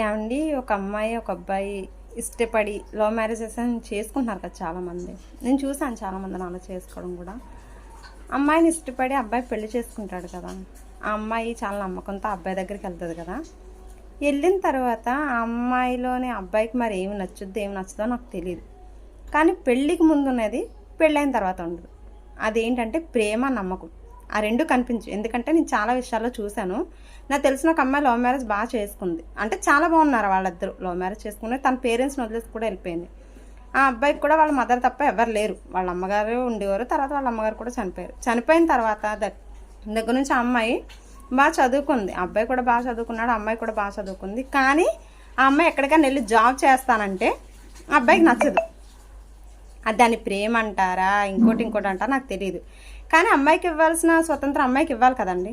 ఏమండి ఒక అమ్మాయి ఒక అబ్బాయి ఇష్టపడి లవ్ మ్యారేజెస్ అని చేసుకుంటున్నారు కదా చాలామంది. నేను చూసాను చాలామందిని అలా చేసుకోవడం కూడా. అమ్మాయిని ఇష్టపడి అబ్బాయి పెళ్లి చేసుకుంటాడు కదా, ఆ అమ్మాయి చాలా నమ్మకంతో అబ్బాయి దగ్గరికి వెళ్తుంది కదా. వెళ్ళిన తర్వాత ఆ అమ్మాయిలోని అబ్బాయికి మరి ఏమి నచ్చుద్దో ఏమి నచ్చుదో నాకు తెలియదు. కానీ పెళ్ళికి ముందు ఉన్నది పెళ్ళైన తర్వాత ఉండదు. అదేంటంటే ప్రేమ, నమ్మకం. ఆ రెండు కనిపించు. ఎందుకంటే నేను చాలా విషయాల్లో చూశాను. నాకు తెలిసిన ఒక అమ్మాయి లవ్ మ్యారేజ్ బాగా చేసుకుంది. అంటే చాలా బాగున్నారు వాళ్ళిద్దరు. లవ్ మ్యారేజ్ చేసుకుని తన పేరెంట్స్ని వదిలేసి కూడా వెళ్ళిపోయింది. ఆ అబ్బాయికి కూడా వాళ్ళ మదర్ తప్ప ఎవరు లేరు. వాళ్ళ అమ్మగారు ఉండేవారు. తర్వాత వాళ్ళ అమ్మగారు కూడా చనిపోయారు. చనిపోయిన తర్వాత దగ్గర నుంచి ఆ అమ్మాయి బాగా చదువుకుంది. అబ్బాయి కూడా బాగా చదువుకున్నాడు, అమ్మాయి కూడా బాగా చదువుకుంది. కానీ ఆ అమ్మాయి ఎక్కడికైనా వెళ్ళి జాబ్ చేస్తానంటే ఆ అబ్బాయికి నచ్చదు. దాన్ని ప్రేమ అంటారా ఇంకోటి అంటారా నాకు తెలియదు. కానీ అమ్మాయికి ఇవ్వాల్సిన స్వతంత్రం అమ్మాయికి ఇవ్వాలి కదండి.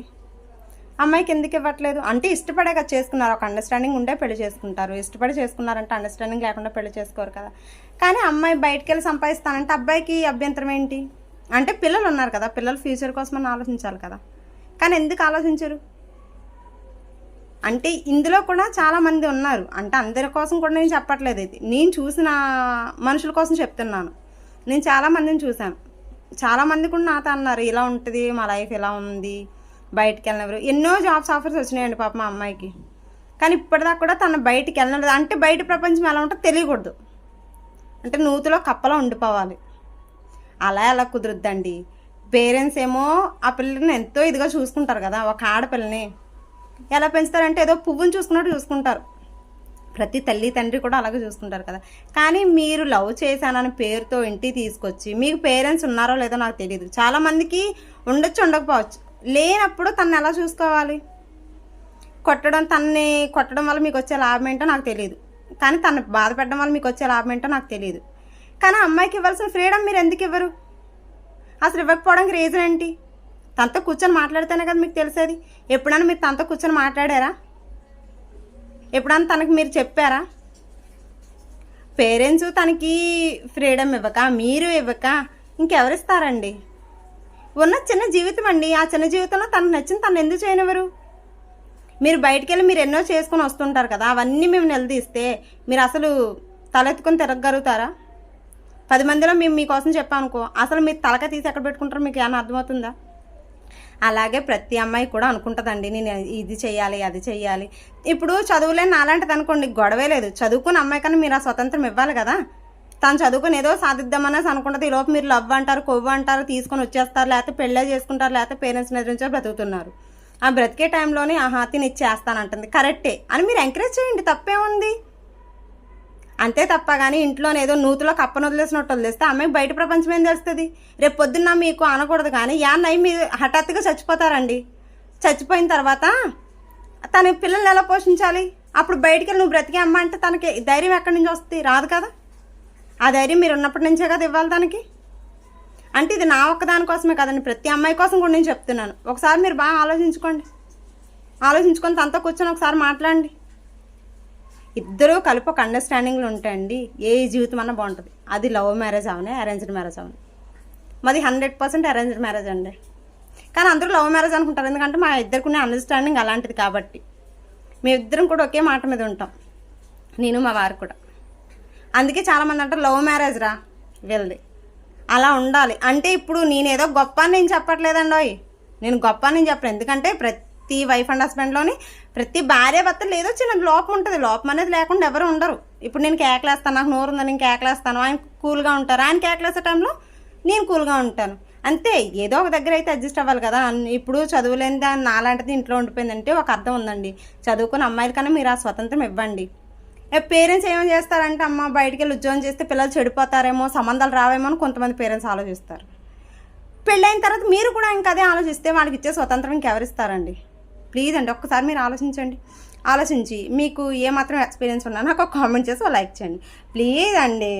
అమ్మాయికి ఎందుకు ఇవ్వట్లేదు అంటే ఇష్టపడే కదా చేసుకున్నారు. ఒక అండర్స్టాండింగ్ ఉండే పెళ్లి చేసుకుంటారు. ఇష్టపడి చేసుకున్నారంటే అండర్స్టాండింగ్ లేకుండా పెళ్లి చేసుకోరు కదా. కానీ అమ్మాయి బయటికి వెళ్ళి సంపాదిస్తానంటే అబ్బాయికి అభ్యంతరం ఏంటి? అంటే పిల్లలు ఉన్నారు కదా, పిల్లల ఫ్యూచర్ కోసమని ఆలోచించాలి కదా. కానీ ఎందుకు ఆలోచించరు? అంటే ఇందులో కూడా చాలామంది ఉన్నారు. అంటే అందరి కోసం కూడా నేను చెప్పట్లేదు, ఇది నేను చూసిన మనుషుల కోసం చెప్తున్నాను. నేను చాలామందిని చూశాను. చాలామంది కూడా నాతో అన్నారు ఇలా ఉంటుంది మా లైఫ్, ఇలా ఉంది, బయటికి వెళ్ళినవారు. ఎన్నో జాబ్స్ ఆఫర్స్ వచ్చినాయండి పాప మా అమ్మాయికి. కానీ ఇప్పటిదాకా కూడా తను బయటికి వెళ్ళలేదు. అంటే బయట ప్రపంచం ఎలా ఉంటుందో తెలియకూడదు. అంటే నూతిలో కప్పలో ఉండిపోవాలి. అలా ఎలా కుదురుద్దండి? పేరెంట్స్ ఏమో ఆ పిల్లల్ని ఎంతో ఇదిగా చూసుకుంటారు కదా. ఒక ఆడపిల్లని ఎలా పెంచుతారంటే ఏదో పువ్వుని చూసుకున్నట్టు చూసుకుంటారు. ప్రతి తల్లి తండ్రి కూడా అలాగే చూసుకుంటారు కదా. కానీ మీరు లవ్ చేశానని పేరుతో ఇంటికి తీసుకొచ్చి, మీకు పేరెంట్స్ ఉన్నారో లేదో నాకు తెలియదు. చాలామందికి ఉండొచ్చు, ఉండకపోవచ్చు. లేనప్పుడు తను ఎలా చూసుకోవాలి? తన్ని కొట్టడం వల్ల మీకు వచ్చే లాభం ఏంటో నాకు తెలియదు. కానీ తను బాధ పెట్టడం వల్ల మీకు వచ్చే లాభం ఏంటో నాకు తెలియదు. కానీ అమ్మాయికి ఇవ్వాల్సిన ఫ్రీడమ్ మీరు ఎందుకు ఇవ్వరు? అసలు ఇవ్వకపోవడానికి రీజన్ ఏంటి? తనతో కూర్చొని మాట్లాడితేనే కదా మీకు తెలిసేది. ఎప్పుడైనా మీరు తనతో కూర్చొని మాట్లాడారా? ఎప్పుడన్నా తనకి మీరు చెప్పారా? పేరెంట్స్ తనకి ఫ్రీడమ్ ఇవ్వక, మీరు ఇవ్వక ఇంకెవరిస్తారండి? ఉన్న చిన్న జీవితం అండి. ఆ చిన్న జీవితంలో తనకు నచ్చింది తను ఎందుకు చేయనివ్వరు? మీరు బయటికి వెళ్ళి మీరు ఎన్నో చేసుకొని వస్తుంటారు కదా, అవన్నీ మేము నిలదీస్తే మీరు అసలు తలెత్తుకొని తిరగలుగుతారా? 10 మందిలో మేము మీకోసం చెప్పామనుకో, అసలు మీరు తలక తీసి ఎక్కడ పెట్టుకుంటారో మీకు ఏమైనా అర్థమవుతుందా? అలాగే ప్రతి అమ్మాయి కూడా అనుకుంటుందండి నేను ఇది చెయ్యాలి, అది చెయ్యాలి. ఇప్పుడు చదువులేని నాలాంటిది అనుకోండి, గొడవే లేదు. చదువుకున్న అమ్మాయి కన్నా మీరు ఆ స్వతంత్రం ఇవ్వాలి కదా. తను చదువుకుని ఏదో సాధిద్దామనేసి అనుకుంటుంది. ఈలోపు మీరు లవ్ అంటారు, కొవ్వు అంటారు, తీసుకొని వచ్చేస్తారు. లేకపోతే పెళ్ళే చేసుకుంటారు, లేకపోతే పేరెంట్స్ని ఎదురించే బ్రతుకుతున్నారు. ఆ బ్రతికే టైంలోనే ఆహా తిని ఇచ్చేస్తానంటుంది, కరెక్టే అని మీరు ఎంకరేజ్ చేయండి, తప్పేముంది? అంతే తప్ప కానీ ఇంట్లోనే ఏదో నూతిలో కప్పను వదిలేసినట్టు వదిలేస్తే అమ్మాయికి బయట ప్రపంచం ఏం తెలుస్తుంది? రేపు పొద్దున్న మీకు అనకూడదు కానీ యాన్నయ్యి మీరు హఠాత్తుగా చచ్చిపోతారండి. చచ్చిపోయిన తర్వాత తన పిల్లల్ని ఎలా పోషించాలి? అప్పుడు బయటికి వెళ్ళి నువ్వు బ్రతికే అమ్మ అంటే తనకి ధైర్యం ఎక్కడి నుంచి వస్తుంది? రాదు కదా. ఆ ధైర్యం మీరు ఉన్నప్పటి నుంచే కదా ఇవ్వాలి తనకి. అంటే ఇది నా ఒక్కదానికోసమే కదండి, ప్రతి అమ్మాయి కోసం కూడా నేను చెప్తున్నాను. ఒకసారి మీరు బాగా ఆలోచించుకొని తనతో కూర్చొని ఒకసారి మాట్లాడండి. ఇద్దరూ కలిపి ఒక అండర్స్టాండింగ్లో ఉంటాయండి, ఏ జీవితం అన్నా బాగుంటుంది. అది లవ్ మ్యారేజ్ అవనే, అరేంజ్డ్ మ్యారేజ్ అవనే. మాది 100% అరేంజ్డ్ మ్యారేజ్ అండి. కానీ అందరూ లవ్ మ్యారేజ్ అనుకుంటారు, ఎందుకంటే మా ఇద్దరికి అండర్స్టాండింగ్ అలాంటిది కాబట్టి. మేమిద్దరం కూడా ఒకే మాట మీద ఉంటాం, నేను మా వారు కూడా. అందుకే చాలామంది అంటారు లవ్ మ్యారేజ్ రా వీళ్ళది, అలా ఉండాలి. అంటే ఇప్పుడు నేనేదో గొప్ప అని నేను చెప్పట్లేదండి. నేను గొప్ప అని నేను చెప్పను. ఎందుకంటే ప్రతి వైఫ్ అండ్ హస్బెండ్లోని ప్రతి భార్య భర్తలు ఏదో చిన్న లోపం ఉంటుంది. లోపం అనేది లేకుండా ఎవరు ఉండరు. ఇప్పుడు నేను కేకలేస్తాను, నాకు నోరు ఉందని నేను కేకలేస్తాను, ఆయన కూల్గా ఉంటారు. ఆయన కేకలేసే టైంలో నేను కూల్గా ఉంటాను. అంతే, ఏదో ఒక దగ్గర అయితే అడ్జస్ట్ అవ్వాలి కదా. ఇప్పుడు చదువులేని దాన్ని నాలాంటిది ఇంట్లో ఉండిపోయిందంటే ఒక అర్థం ఉందండి. చదువుకున్న అమ్మాయిల కన్నా మీరు ఆ స్వతంత్రం ఇవ్వండి. పేరెంట్స్ ఏమేమి చేస్తారంటే అమ్మ బయటికి వెళ్ళి ఉద్యోగం చేస్తే పిల్లలు చెడిపోతారేమో, సంబంధాలు రావేమో అని కొంతమంది పేరెంట్స్ ఆలోచిస్తారు. పెళ్ళైన తర్వాత మీరు కూడా ఇంకా అదే ఆలోచిస్తే వాళ్ళకి ఇచ్చే స్వతంత్రం ఇంకెవరిస్తారండి? ప్లీజ్ అండి ఒక్కసారి మీరు ఆలోచించి మీకు ఏమాత్రం ఎక్స్పీరియన్స్ ఉన్నా నాకు ఒక కామెంట్ చేసి లైక్ చేయండి ప్లీజ్ అండి.